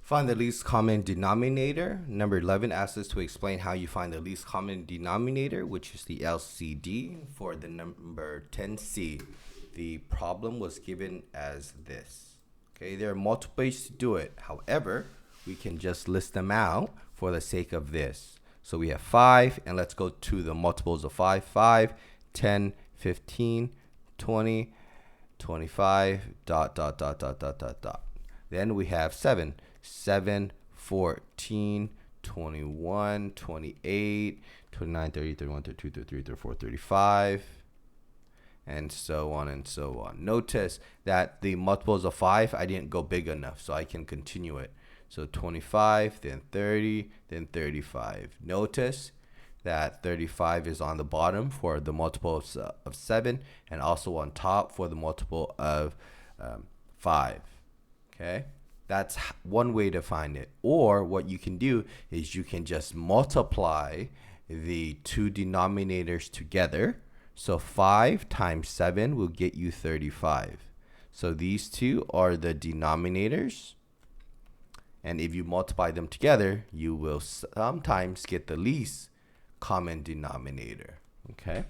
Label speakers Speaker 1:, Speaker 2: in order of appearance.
Speaker 1: Find the least common denominator. Number 11 asks us to explain how you find the least common denominator, which is the LCD. For the number 10C, the problem was given as this. Okay, there are multiple ways to do it. However, we can just list them out for the sake of this. So we have 5, and let's go to the multiples of 5. 5, 10, 15, 20, 25, dot, dot, dot, dot, dot, dot, dot. Then we have 7, 14, 21, 28, 29, 30, 31, 32, 33, 34, 35, and so on and so on. Notice that the multiples of 5, I didn't go big enough, so I can continue it. So 25, then 30, then 35. Notice that 35 is on the bottom for the multiple of 7, and also on top for the multiple of 5. Okay, that's one way to find it. Or what you can do is you can just multiply the two denominators together. So 5 times 7 will get you 35. So these two are the denominators. And if you multiply them together, you will sometimes get the least common denominator. Okay.